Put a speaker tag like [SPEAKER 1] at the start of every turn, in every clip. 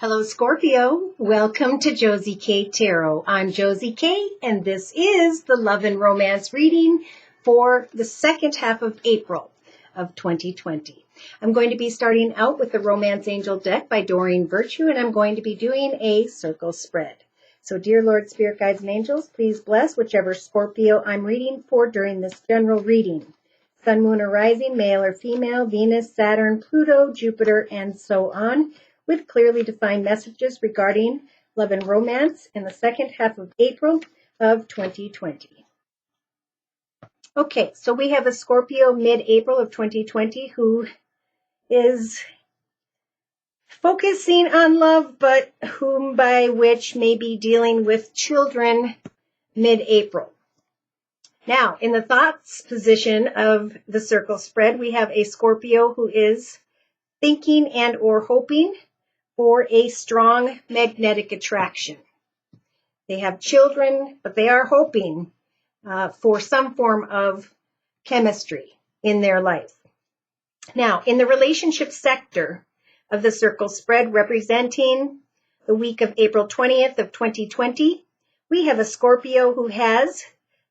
[SPEAKER 1] Hello, Scorpio. Welcome to Josie K Tarot. I'm Josie K, and this is the Love and Romance reading for the second half of April of 2020. I'm going to be starting out with the Romance Angel deck by Doreen Virtue, and I'm going to be doing a circle spread. So, dear Lord, Spirit Guides and Angels, please bless whichever Scorpio I'm reading for during this general reading. Sun, Moon, or Rising, male or female, Venus, Saturn, Pluto, Jupiter, and so on, with clearly defined messages regarding love and romance in the second half of April of 2020. Okay, so we have a Scorpio mid-April of 2020 who is focusing on love, but whom by which may be dealing with children mid-April. Now, in the thoughts position of the circle spread, we have a Scorpio who is thinking and or hoping for a strong magnetic attraction. They have children, but they are hoping for some form of chemistry in their life. Now, in the relationship sector of the circle spread, representing the week of April 20th of 2020, we have a Scorpio who has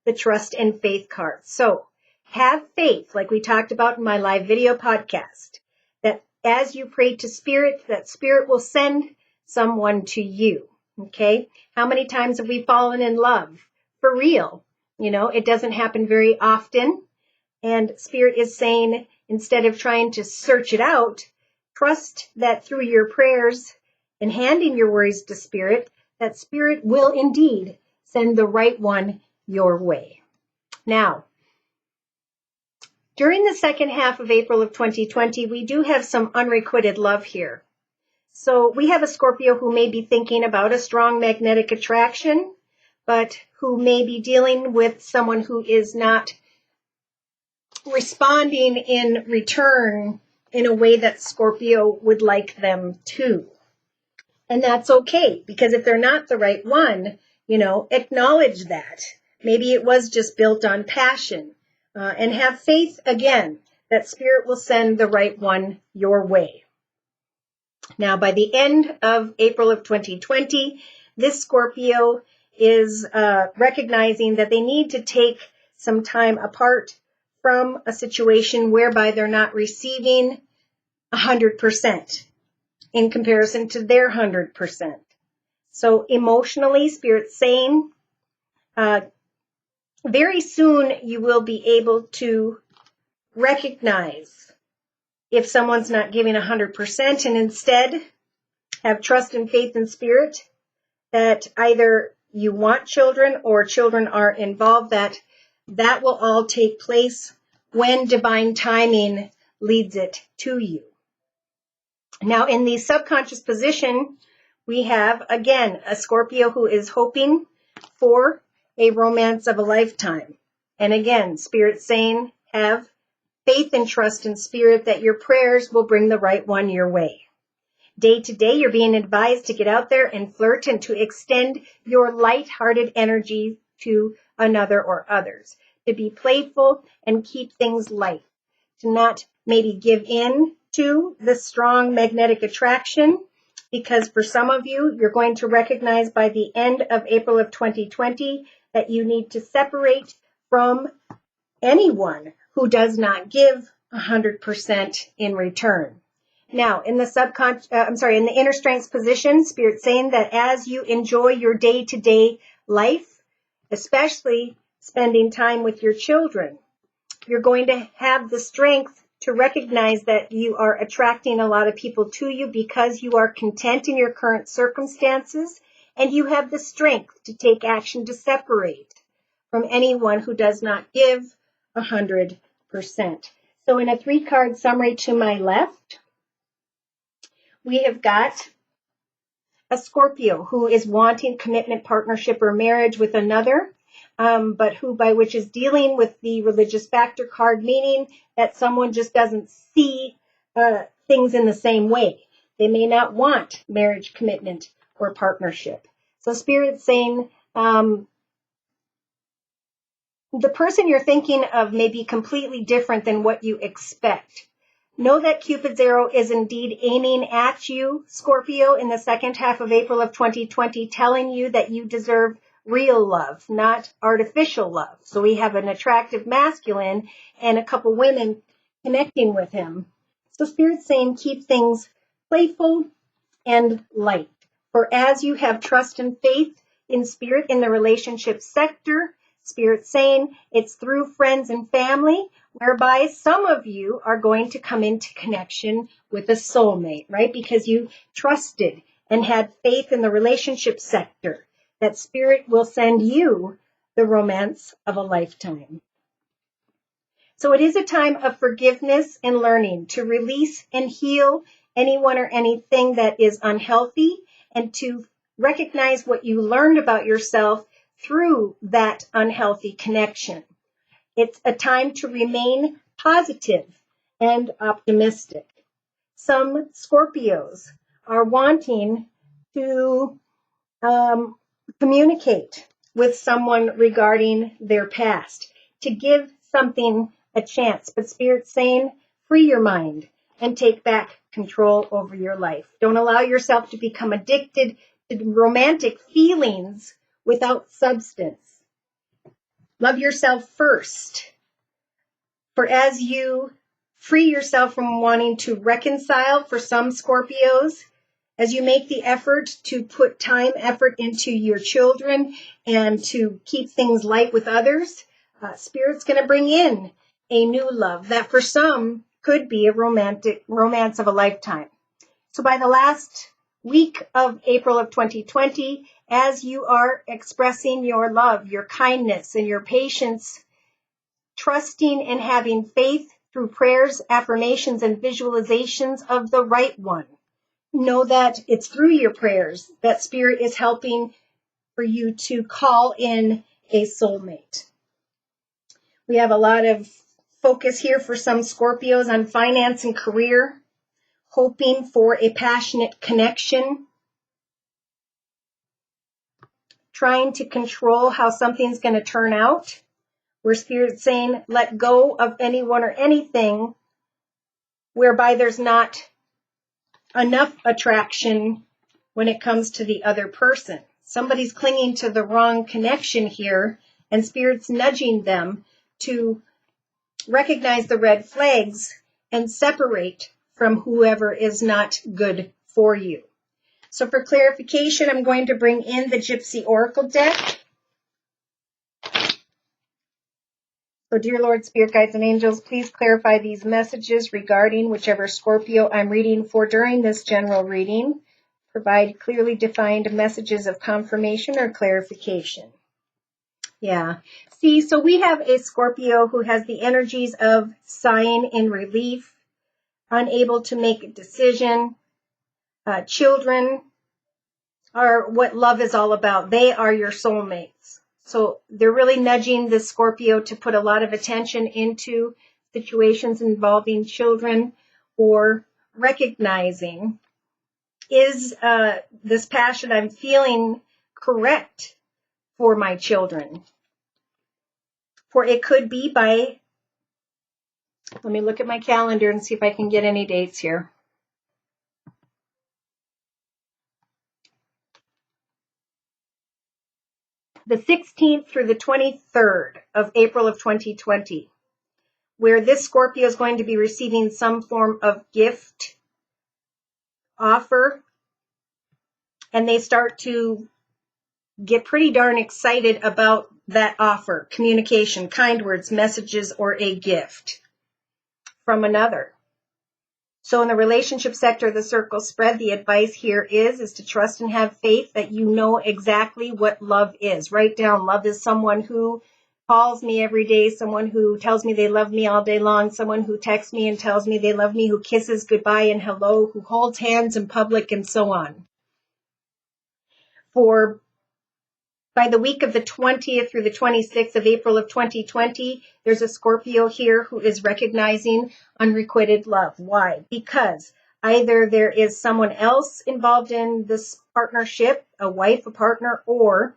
[SPEAKER 1] the trust and faith card. So have faith, like we talked about in my live video podcast, that as you pray to Spirit, that Spirit will send someone to you. Okay? How many times have we fallen in love? For real. You know, it doesn't happen very often. And Spirit is saying, instead of trying to search it out, trust that through your prayers and handing your worries to Spirit, that Spirit will indeed send the right one your way. Now, during the second half of April of 2020, we do have some unrequited love here. So we have a Scorpio who may be thinking about a strong magnetic attraction, but who may be dealing with someone who is not responding in return in a way that Scorpio would like them to. And that's okay, because if they're not the right one, acknowledge that. Maybe it was just built on passion. And have faith, again, that Spirit will send the right one your way. Now, by the end of April of 2020, this Scorpio is recognizing that they need to take some time apart from a situation whereby they're not receiving 100% in comparison to their 100%. So emotionally, Spirit's saying, very soon you will be able to recognize if someone's not giving 100% and instead have trust and faith in Spirit that either you want children or children are involved, that will all take place when divine timing leads it to you. Now, in the subconscious position, we have, again, a Scorpio who is hoping for a romance of a lifetime. And again, Spirit saying, have faith and trust in Spirit that your prayers will bring the right one your way. Day to day, you're being advised to get out there and flirt and to extend your light-hearted energy to another or others. To be playful and keep things light. To not maybe give in to the strong magnetic attraction, because for some of you, you're going to recognize by the end of April of 2020 that you need to separate from anyone who does not give 100% in return. Now, in the in the inner strengths position, Spirit saying that as you enjoy your day-to-day life, especially spending time with your children, you're going to have the strength to recognize that you are attracting a lot of people to you because you are content in your current circumstances, and you have the strength to take action to separate from anyone who does not give 100%. So in a 3-card summary to my left, we have got a Scorpio who is wanting commitment, partnership, or marriage with another, but who by which is dealing with the religious factor card, meaning that someone just doesn't see things in the same way. They may not want marriage, commitment, or partnership. So Spirit's saying the person you're thinking of may be completely different than what you expect. Know that Cupid's arrow is indeed aiming at you, Scorpio, in the second half of April of 2020, telling you that you deserve real love, not artificial love. So we have an attractive masculine and a couple women connecting with him. So Spirit's saying keep things playful and light. For as you have trust and faith in Spirit in the relationship sector, Spirit's saying it's through friends and family, whereby some of you are going to come into connection with a soulmate, right? Because you trusted and had faith in the relationship sector, that Spirit will send you the romance of a lifetime. So it is a time of forgiveness and learning to release and heal anyone or anything that is unhealthy, and to recognize what you learned about yourself through that unhealthy connection. It's a time to remain positive and optimistic. Some Scorpios are wanting to communicate with someone regarding their past, to give something a chance. But Spirit's saying, free your mind and take back control over your life. Don't allow yourself to become addicted to romantic feelings without substance. Love yourself first. For as you free yourself from wanting to reconcile, for some Scorpios, as you make the effort to put time, effort into your children and to keep things light with others, Spirit's going to bring in a new love that for some could be a romance of a lifetime. So by the last week of April of 2020, as you are expressing your love, your kindness, and your patience, trusting and having faith through prayers, affirmations, and visualizations of the right one, know that it's through your prayers that Spirit is helping for you to call in a soulmate. We have a lot of focus here for some Scorpios on finance and career, hoping for a passionate connection, trying to control how something's going to turn out, where Spirit's saying let go of anyone or anything whereby there's not enough attraction when it comes to the other person. Somebody's clinging to the wrong connection here, and Spirit's nudging them to recognize the red flags and separate from whoever is not good for you. So for clarification, I'm going to bring in the Gypsy Oracle deck. So dear Lord, Spirit Guides, and Angels, please clarify these messages regarding whichever Scorpio I'm reading for during this general reading. Provide clearly defined messages of confirmation or clarification. Yeah. See, so we have a Scorpio who has the energies of sighing in relief, unable to make a decision. Children are what love is all about. They are your soulmates. So they're really nudging the Scorpio to put a lot of attention into situations involving children, or recognizing, is this passion I'm feeling correct for my children? For it could be by, let me look at my calendar and see if I can get any dates here. The 16th through the 23rd of April of 2020, where this Scorpio is going to be receiving some form of gift offer, and they start to get pretty darn excited about that offer, communication, kind words, messages, or a gift from another. So in the relationship sector of the circle spread, the advice here is to trust and have faith that you know exactly what love is. Write down, love is someone who calls me every day, someone who tells me they love me all day long, someone who texts me and tells me they love me, who kisses goodbye and hello, who holds hands in public, and so on. For by the week of the 20th through the 26th of April of 2020, there's a Scorpio here who is recognizing unrequited love. Why? Because either there is someone else involved in this partnership, a wife, a partner, or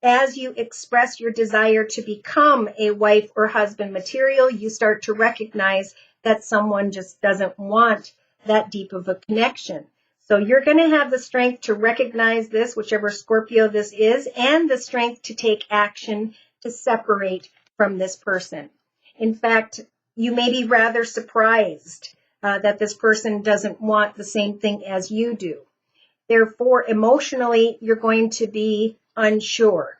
[SPEAKER 1] as you express your desire to become a wife or husband material, you start to recognize that someone just doesn't want that deep of a connection. So you're going to have the strength to recognize this, whichever Scorpio this is, and the strength to take action to separate from this person. In fact, you may be rather surprised that this person doesn't want the same thing as you do. Therefore, emotionally, you're going to be unsure.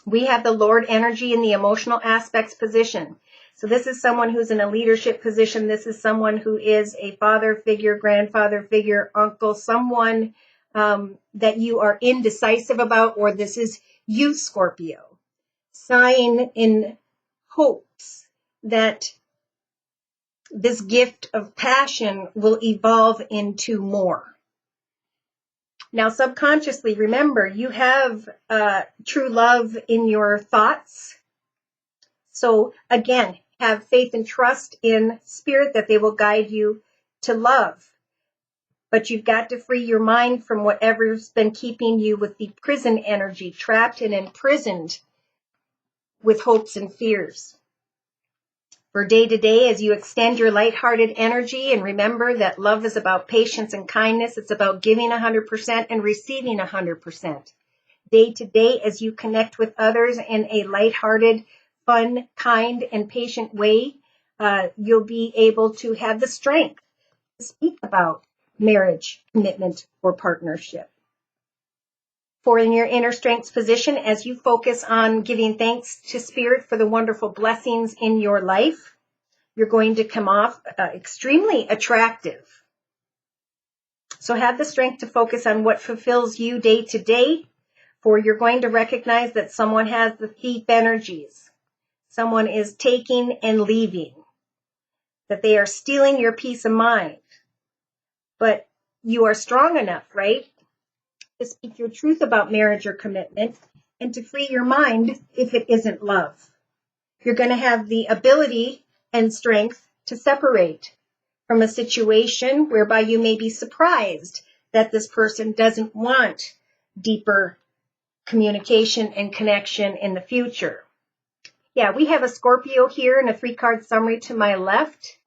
[SPEAKER 1] We have the Lord energy in the emotional aspects position. So this is someone who's in a leadership position. This is someone who is a father figure, grandfather figure, uncle, someone that you are indecisive about, or this is you, Scorpio. Sign in hopes that this gift of passion will evolve into more. Now, subconsciously, remember, you have true love in your thoughts. So again, have faith and trust in spirit that they will guide you to love. But you've got to free your mind from whatever's been keeping you with the prison energy, trapped and imprisoned with hopes and fears. For day to day, as you extend your lighthearted energy, and remember that love is about patience and kindness. It's about giving 100% and receiving 100%. Day to day, as you connect with others in a lighthearted, fun, kind, and patient way, you'll be able to have the strength to speak about marriage, commitment, or partnership. For in your inner strengths position, as you focus on giving thanks to Spirit for the wonderful blessings in your life, you're going to come off extremely attractive. So have the strength to focus on what fulfills you day to day, for you're going to recognize that someone has the thief energies. Someone is taking and leaving, that they are stealing your peace of mind. But you are strong enough, right, to speak your truth about marriage or commitment and to free your mind if it isn't love. You're going to have the ability and strength to separate from a situation whereby you may be surprised that this person doesn't want deeper communication and connection in the future. Yeah, we have a Scorpio here in a 3-card summary to my left.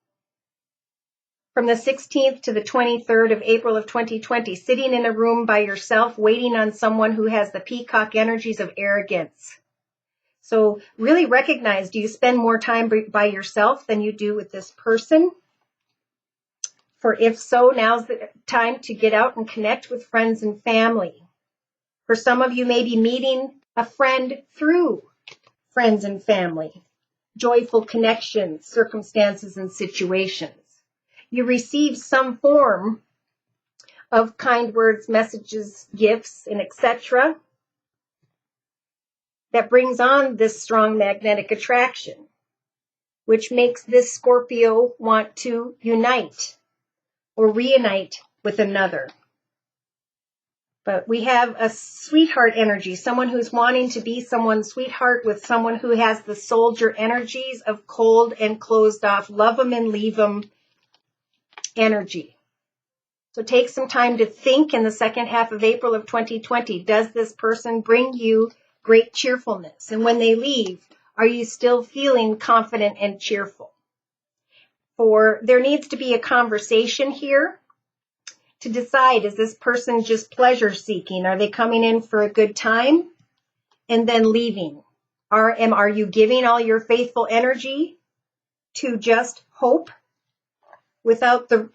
[SPEAKER 1] From the 16th to the 23rd of April of 2020, sitting in a room by yourself, waiting on someone who has the peacock energies of arrogance. So really recognize, do you spend more time by yourself than you do with this person? For if so, now's the time to get out and connect with friends and family. For some of you, may be meeting a friend through friends and family, joyful connections, circumstances, and situations. You receive some form of kind words, messages, gifts, and etc. that brings on this strong magnetic attraction, which makes this Scorpio want to unite or reunite with another. But we have a sweetheart energy, someone who's wanting to be someone's sweetheart with someone who has the soldier energies of cold and closed off, love them and leave them energy. So take some time to think in the second half of April of 2020, does this person bring you great cheerfulness? And when they leave, are you still feeling confident and cheerful? For there needs to be a conversation here to decide, is this person just pleasure seeking? Are they coming in for a good time and then leaving? Are you giving all your faithful energy to just hope without the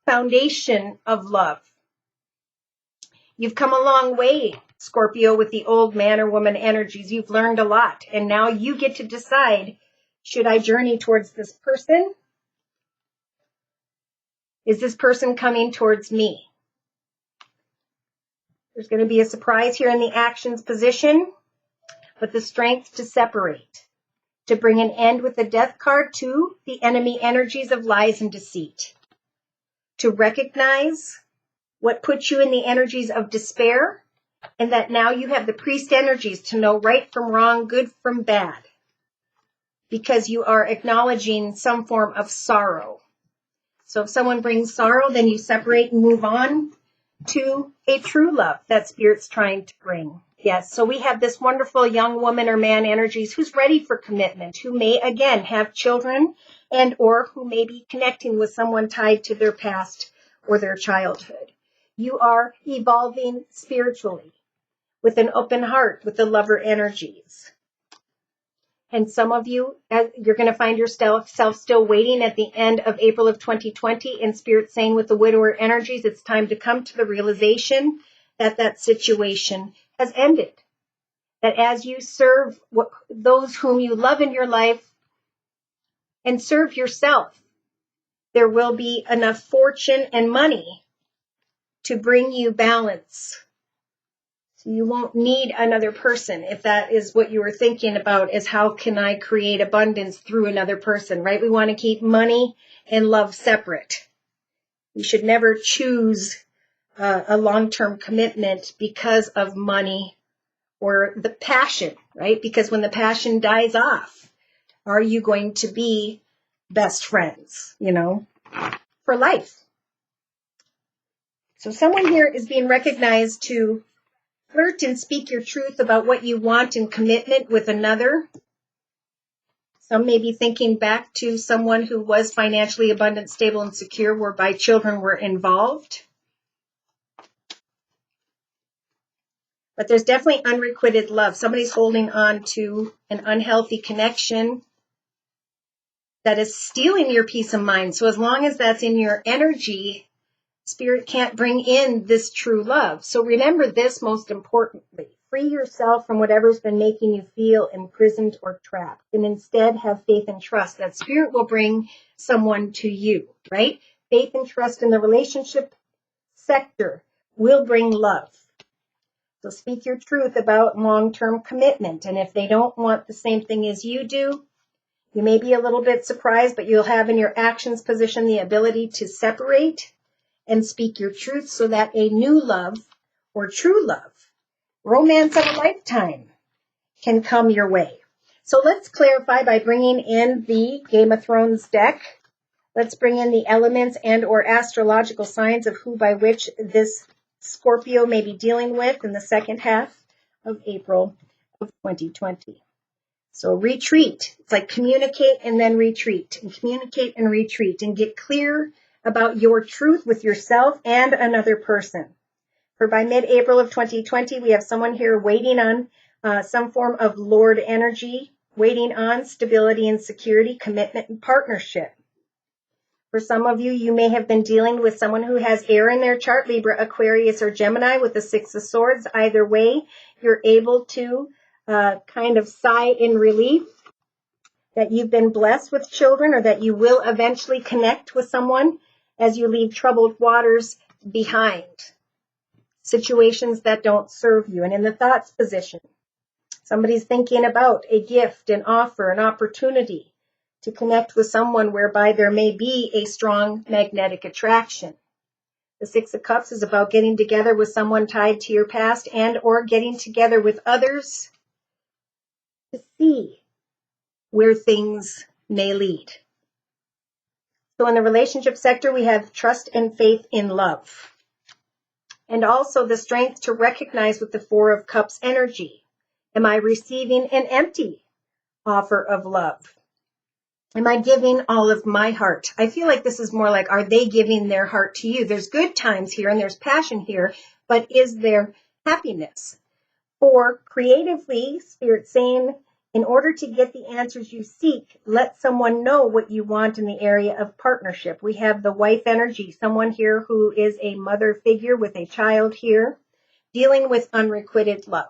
[SPEAKER 1] foundation of love? You've come a long way, Scorpio, with the old man or woman energies. You've learned a lot, and now you get to decide, should I journey towards this person? Is this person coming towards me? There's going to be a surprise here in the actions position, but the strength to separate, to bring an end with the death card to the enemy energies of lies and deceit, to recognize what puts you in the energies of despair, and that now you have the priest energies to know right from wrong, good from bad, because you are acknowledging some form of sorrow. So if someone brings sorrow, then you separate and move on to a true love that Spirit's trying to bring. Yes, so we have this wonderful young woman or man energies who's ready for commitment, who may, again, have children and or who may be connecting with someone tied to their past or their childhood. You are evolving spiritually with an open heart with the lover energies. And some of you, you're going to find yourself still waiting at the end of April of 2020, and Spirit saying with the widower energies, it's time to come to the realization that that situation has ended. That as you serve those whom you love in your life and serve yourself, there will be enough fortune and money to bring you balance. So you won't need another person if that is what you were thinking about, is how can I create abundance through another person, right? We want to keep money and love separate. We should never choose a long-term commitment because of money or the passion, right? Because when the passion dies off, are you going to be best friends, for life? So someone here is being recognized to flirt and speak your truth about what you want in commitment with another. Some may be thinking back to someone who was financially abundant, stable, and secure, whereby children were involved. But there's definitely unrequited love. Somebody's holding on to an unhealthy connection that is stealing your peace of mind. So as long as that's in your energy, Spirit can't bring in this true love. So remember this most importantly. Free yourself from whatever's been making you feel imprisoned or trapped, and instead have faith and trust that Spirit will bring someone to you, right? Faith and trust in the relationship sector will bring love. So speak your truth about long-term commitment. And if they don't want the same thing as you do, you may be a little bit surprised, but you'll have in your actions position the ability to separate and speak your truth so that a new love or true love, romance of a lifetime, can come your way. So let's clarify by bringing in the Game of Thrones deck. Let's bring in the elements and or astrological signs of who by which this Scorpio may be dealing with in the second half of April of 2020. So retreat. It's like communicate and then retreat, and communicate and retreat, and get clear about your truth with yourself and another person. For by mid-April of 2020, we have someone here waiting on some form of Lord energy, waiting on stability and security, commitment and partnership. For some of you, you may have been dealing with someone who has air in their chart, Libra, Aquarius, or Gemini with the Six of Swords. Either way, you're able to kind of sigh in relief that you've been blessed with children, or that you will eventually connect with someone as you leave troubled waters behind, situations that don't serve you. And in the thoughts position, somebody's thinking about a gift, an offer, an opportunity to connect with someone whereby there may be a strong magnetic attraction. The Six of Cups is about getting together with someone tied to your past and or getting together with others to see where things may lead. So in the relationship sector, we have trust and faith in love. And also the strength to recognize with the Four of Cups energy. Am I receiving an empty offer of love? Am I giving all of my heart? I feel like this is more like, are they giving their heart to you? There's good times here and there's passion here, but is there happiness? For creatively, Spirit saying, in order to get the answers you seek, let someone know what you want in the area of partnership. We have the wife energy, someone here who is a mother figure with a child here, dealing with unrequited love.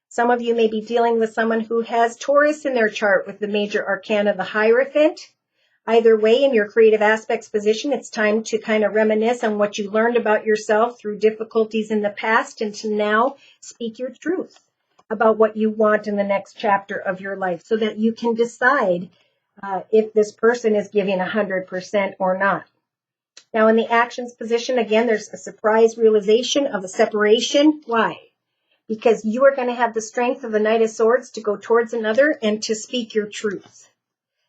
[SPEAKER 1] Some of you may be dealing with someone who has Taurus in their chart with the major arcana, the Hierophant. Either way, in your creative aspects position, it's time to kind of reminisce on what you learned about yourself through difficulties in the past and to now speak your truth about what you want in the next chapter of your life so that you can decide if this person is giving 100% or not. Now, in the actions position, again, there's a surprise realization of a separation. Why? Because you are going to have the strength of the Knight of Swords to go towards another and to speak your truth.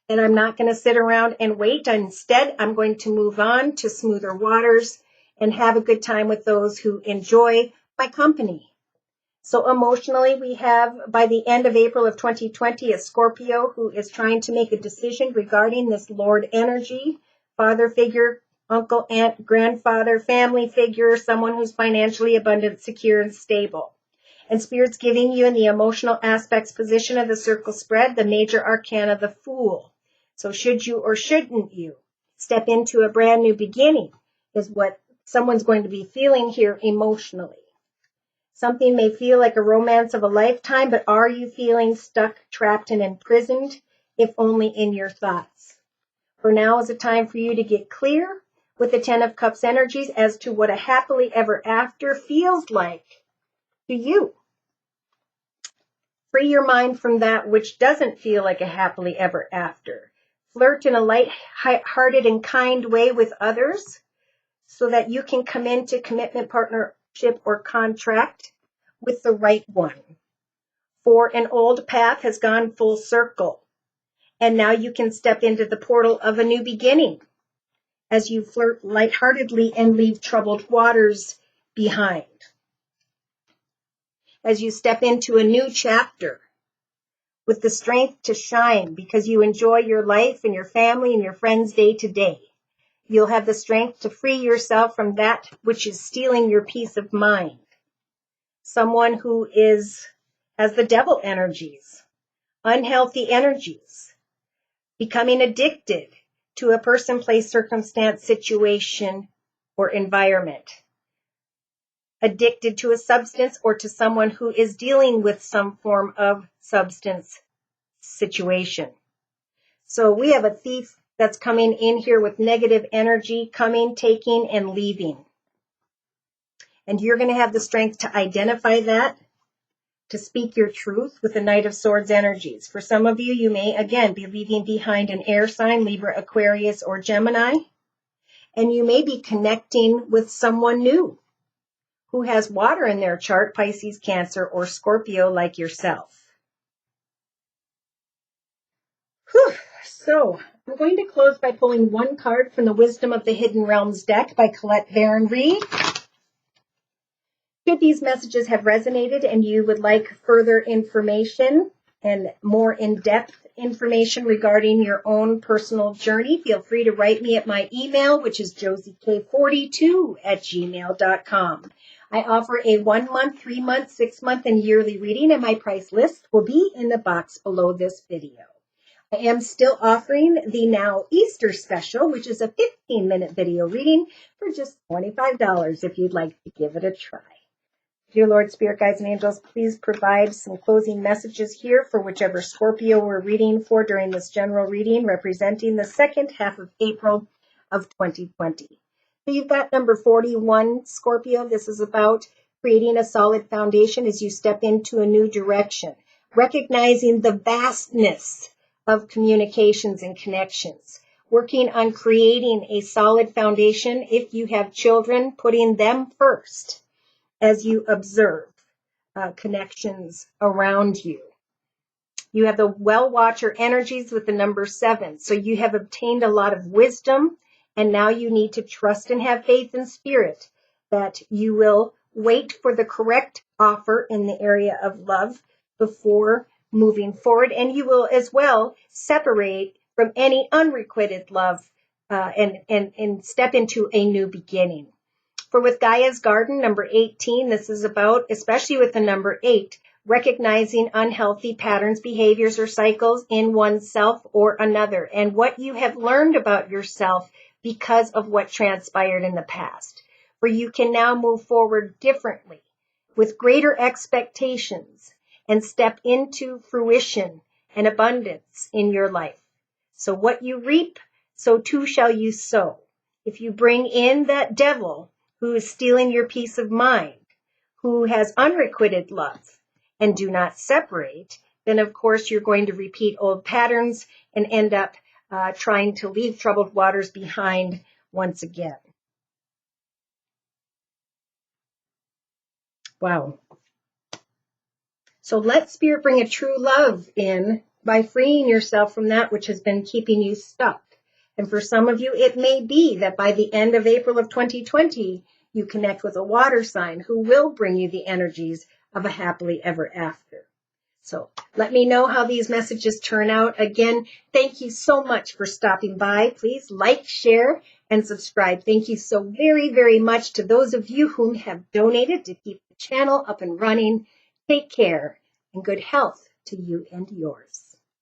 [SPEAKER 1] And I'm not going to sit around and wait. Instead, I'm going to move on to smoother waters and have a good time with those who enjoy my company. So emotionally, we have, by the end of April of 2020, a Scorpio who is trying to make a decision regarding this Lord energy, father figure, uncle, aunt, grandfather, family figure, someone who's financially abundant, secure, and stable. And Spirit's giving you in the emotional aspects position of the circle spread, the major arcana, the Fool. So should you or shouldn't you step into a brand new beginning is what someone's going to be feeling here emotionally. Something may feel like a romance of a lifetime, but are you feeling stuck, trapped, and imprisoned, if only in your thoughts? For now is a time for you to get clear with the Ten of Cups energies as to what a happily ever after feels like to you. Free your mind from that which doesn't feel like a happily ever after. Flirt in a light-hearted and kind way with others so that you can come into commitment, partnership, or contract with the right one. For an old path has gone full circle, and now you can step into the portal of a new beginning as you flirt lightheartedly and leave troubled waters behind. As you step into a new chapter with the strength to shine because you enjoy your life and your family and your friends day to day. You'll have the strength to free yourself from that which is stealing your peace of mind. Someone who has the devil energies, unhealthy energies, becoming addicted to a person, place, circumstance, situation, or environment. Addicted to a substance or to someone who is dealing with some form of substance situation. So we have a thief that's coming in here with negative energy, coming, taking, and leaving. And you're going to have the strength to identify that, to speak your truth with the Knight of Swords energies. For some of you, you may, again, be leaving behind an air sign, Libra, Aquarius, or Gemini. And you may be connecting with someone new who has water in their chart, Pisces, Cancer, or Scorpio like yourself. Whew. So I'm going to close by pulling one card from the Wisdom of the Hidden Realms deck by Colette Baron Reed. Should these messages have resonated and you would like further information and more in-depth information regarding your own personal journey, feel free to write me at my email, which is josiek42@gmail.com. I offer a 1 month, 3 month, 6 month, and yearly reading, and my price list will be in the box below this video. I am still offering the Now Easter special, which is a 15-minute video reading for just $25 if you'd like to give it a try. Dear Lord, Spirit, Guides, and Angels, please provide some closing messages here for whichever Scorpio we're reading for during this general reading, representing the second half of April of 2020. So you've got number 41, Scorpio. This is about creating a solid foundation as you step into a new direction, recognizing the vastness of communications and connections, working on creating a solid foundation. If you have children, putting them first as you observe connections around you. You have the well watcher energies with the number 7. So you have obtained a lot of wisdom, and now you need to trust and have faith in Spirit that you will wait for the correct offer in the area of love before moving forward. And you will as well separate from any unrequited love and step into a new beginning. For with Gaia's Garden, number 18, this is about, especially with the number 8, recognizing unhealthy patterns, behaviors, or cycles in oneself or another, and what you have learned about yourself because of what transpired in the past. For you can now move forward differently, with greater expectations, and step into fruition and abundance in your life. So what you reap, so too shall you sow. If you bring in that devil who is stealing your peace of mind, who has unrequited love, and do not separate, then of course you're going to repeat old patterns and end up trying to leave troubled waters behind once again. Wow. So let Spirit bring a true love in by freeing yourself from that which has been keeping you stuck. And for some of you, it may be that by the end of April of 2020, you connect with a water sign who will bring you the energies of a happily ever after. So let me know how these messages turn out. Again, thank you so much for stopping by. Please like, share, and subscribe. Thank you so very, very much to those of you whom have donated to keep the channel up and running. Take care and good health to you and yours.